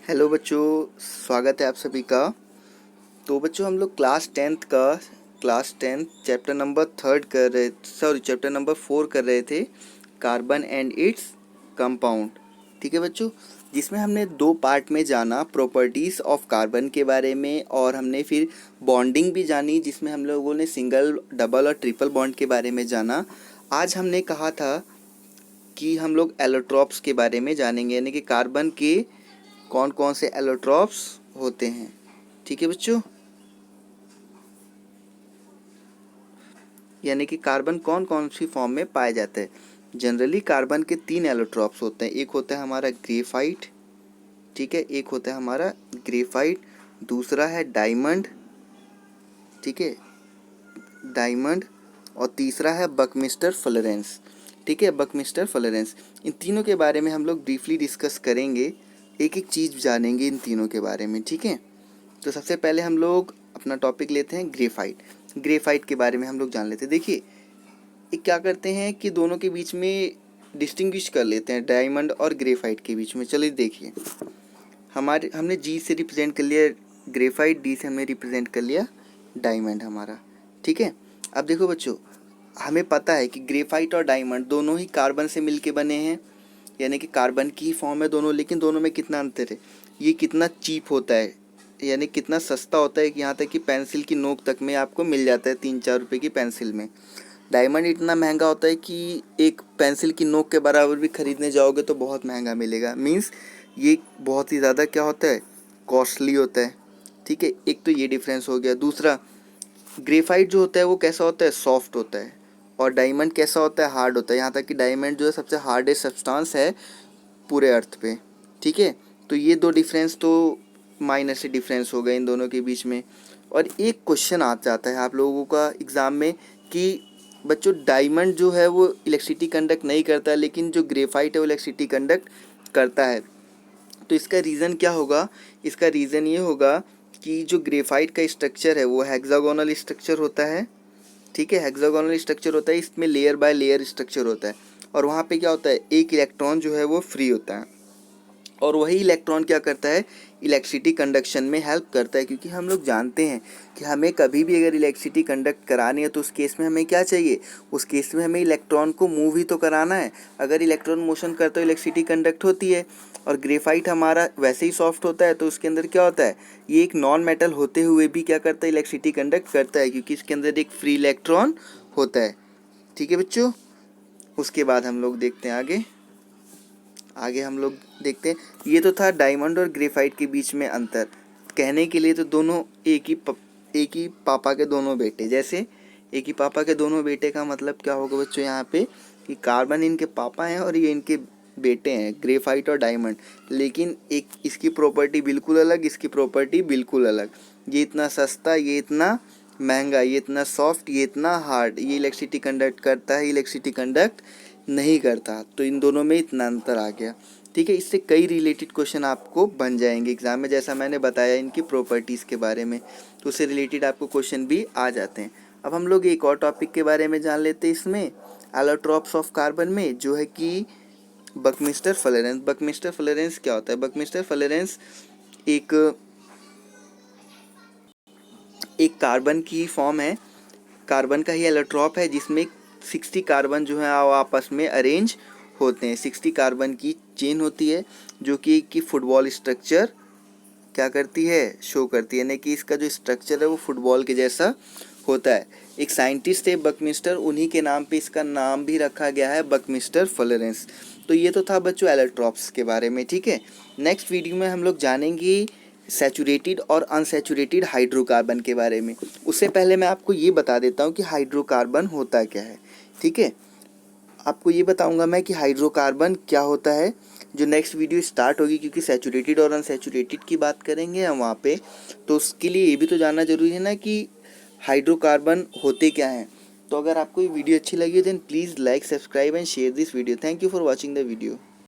Hello बच्चों, स्वागत है आप सभी का। तो बच्चों हम लोग class tenth chapter number chapter number 4 कर रहे थे, कार्बन एंड इट्स कंपाउंड। ठीक है बच्चों, जिसमें हमने 2 पार्ट में जाना प्रॉपर्टीज़ ऑफ कार्बन के बारे में, और हमने फिर बॉन्डिंग भी जानी जिसमें हम लोगों ने सिंगल, डबल और ट्रिपल बॉन्ड के बारे में जाना। आज हमने कहा था कि हम लोग एलोट्रॉप्स के बारे में जानेंगे, यानी कि कार्बन के कौन कौन से एलोट्रॉप्स होते हैं। ठीक है बच्चों, यानी कि कार्बन कौन कौन सी फॉर्म में पाया जाता है। जनरली कार्बन के 3 एलोट्रॉप्स होते हैं। एक होता है हमारा ग्रेफाइट, ठीक है, एक होता है हमारा ग्रेफाइट, दूसरा है डायमंड, ठीक है, डायमंड, और तीसरा है बकमिस्टर फ्लोरेंस। ठीक है, बकमिस्टर फ्लोरेंस। इन तीनों के बारे में हम लोग ब्रीफली डिस्कस करेंगे, एक एक चीज़ जानेंगे इन तीनों के बारे में। ठीक है, तो सबसे पहले हम लोग अपना टॉपिक लेते हैं ग्रेफाइट। ग्रेफाइट के बारे में हम लोग जान लेते हैं। देखिए, ये क्या करते हैं कि दोनों के बीच में डिस्टिंग्विश कर लेते हैं, डायमंड और ग्रेफाइट के बीच में। चलिए देखिए, हमने जी से रिप्रेजेंट कर लिया ग्रेफाइट, डी से हमने रिप्रेजेंट कर लिया डायमंड हमारा। ठीक है, अब देखो बच्चों, हमें पता है कि ग्रेफाइट और डायमंड दोनों ही कार्बन से मिलके बने हैं, यानी कि कार्बन की ही फॉर्म है दोनों। लेकिन दोनों में कितना अंतर है, ये कितना चीप होता है, यानी कितना सस्ता होता है कि यहाँ तक कि पेंसिल की नोक तक में आपको मिल जाता है 3-4 रुपये की पेंसिल में। डायमंड इतना महंगा होता है कि एक पेंसिल की नोक के बराबर भी खरीदने जाओगे तो बहुत महंगा मिलेगा। मीन्स ये बहुत ही ज़्यादा क्या होता है, कॉस्टली होता है। ठीक है, एक तो ये डिफरेंस हो गया। दूसरा, ग्रेफाइट जो होता है वो कैसा होता है, सॉफ्ट होता है, और डायमंड कैसा होता है, हार्ड होता है। यहाँ तक कि डायमंड जो है सबसे हार्डेस्ट सब्सटेंस है पूरे अर्थ पे। ठीक है, तो ये 2 डिफरेंस तो माइनर से डिफरेंस हो गए इन दोनों के बीच में। और एक क्वेश्चन आ जाता है आप लोगों का एग्ज़ाम में कि बच्चों डायमंड जो है वो इलेक्ट्रिसिटी कंडक्ट नहीं करता, लेकिन जो ग्रेफाइट है वो इलेक्ट्रिसिटी कंडक्ट करता है। तो इसका रीज़न क्या होगा, इसका रीज़न ये होगा कि जो ग्रेफाइट का स्ट्रक्चर है वो हेक्सागोनल स्ट्रक्चर होता है। ठीक है, हेक्सागोनल स्ट्रक्चर होता है, इसमें लेयर बाय लेयर स्ट्रक्चर होता है, और वहाँ पे क्या होता है, एक इलेक्ट्रॉन जो है वो फ्री होता है, और वही इलेक्ट्रॉन क्या करता है, इलेक्ट्रिसिटी कंडक्शन में हेल्प करता है। क्योंकि हम लोग जानते हैं कि हमें कभी भी अगर इलेक्ट्रिसिटी कंडक्ट करानी है तो उस केस में हमें क्या चाहिए, उस केस में हमें इलेक्ट्रॉन को मूव ही तो कराना है। अगर इलेक्ट्रॉन मोशन करता है इलेक्ट्रिसिटी कंडक्ट होती है। और ग्रेफाइट हमारा वैसे ही सॉफ्ट होता है, तो उसके अंदर क्या होता है, ये एक नॉन मेटल होते हुए भी क्या करता है, इलेक्ट्रिसिटी कंडक्ट करता है, क्योंकि इसके अंदर एक फ्री इलेक्ट्रॉन होता है। ठीक है बच्चों, उसके बाद हम लोग देखते हैं आगे हम लोग देखते हैं। ये तो था डायमंड और ग्रेफाइट के बीच में अंतर। कहने के लिए तो दोनों एक ही पापा के दोनों बेटे, जैसे एक ही पापा के दोनों बेटे का मतलब क्या होगा बच्चों यहाँ पे, कि कार्बन इनके पापा हैं और ये इनके बेटे हैं, ग्रेफाइट और डायमंड। लेकिन एक इसकी प्रॉपर्टी बिल्कुल अलग, इसकी प्रॉपर्टी बिल्कुल अलग। ये इतना सस्ता, ये इतना महंगा, ये इतना सॉफ्ट, ये इतना हार्ड। ये इलेक्ट्रिसिटी कंडक्ट करता है, इलेक्ट्रिसिटी कंडक्ट नहीं करता। तो इन दोनों में इतना अंतर आ गया। ठीक है, इससे कई रिलेटेड क्वेश्चन आपको बन जाएंगे एग्जाम में, जैसा मैंने बताया इनकी प्रॉपर्टीज़ के बारे में, तो उससे रिलेटेड आपको क्वेश्चन भी आ जाते हैं। अब हम लोग एक और टॉपिक के बारे में जान लेते हैं इसमें, एलोट्रॉप्स ऑफ कार्बन में, जो है कि बकमिस्टर फ्लोरेंस। बकमिस्टर फ्लोरेंस क्या होता है, बकमिस्टर फ्लोरेंस एक कार्बन की फॉर्म है, कार्बन का ही एलोट्रॉप है, जिसमें 60 कार्बन जो है वो आपस में अरेंज होते हैं। 60 कार्बन की चेन होती है, जो कि फुटबॉल स्ट्रक्चर क्या करती है, शो करती है, यानी कि इसका जो स्ट्रक्चर है वो फुटबॉल के जैसा होता है। एक साइंटिस्ट थे बकमिस्टर, उन्हीं के नाम पे इसका नाम भी रखा गया है, बकमिस्टर फ्लोरेंस। तो ये तो था बच्चों एलोट्रॉप्स के बारे में। ठीक है, नेक्स्ट वीडियो में हम लोग जानेंगे सैचुरेटेड और अनसैचुरेटेड हाइड्रोकार्बन के बारे में। उससे पहले मैं आपको ये बता देता हूँ कि हाइड्रोकार्बन होता क्या है। ठीक है, आपको ये बताऊंगा मैं कि हाइड्रोकार्बन क्या होता है, जो नेक्स्ट वीडियो स्टार्ट होगी, क्योंकि सैचुरेटेड और अनसैचुरेटेड की बात करेंगे हम वहाँ पे। तो उसके लिए ये भी तो जानना जरूरी है ना कि हाइड्रोकार्बन होते क्या हैं। तो अगर आपको ये वीडियो अच्छी लगी then please like, subscribe and share this video. Thank you for watching the video.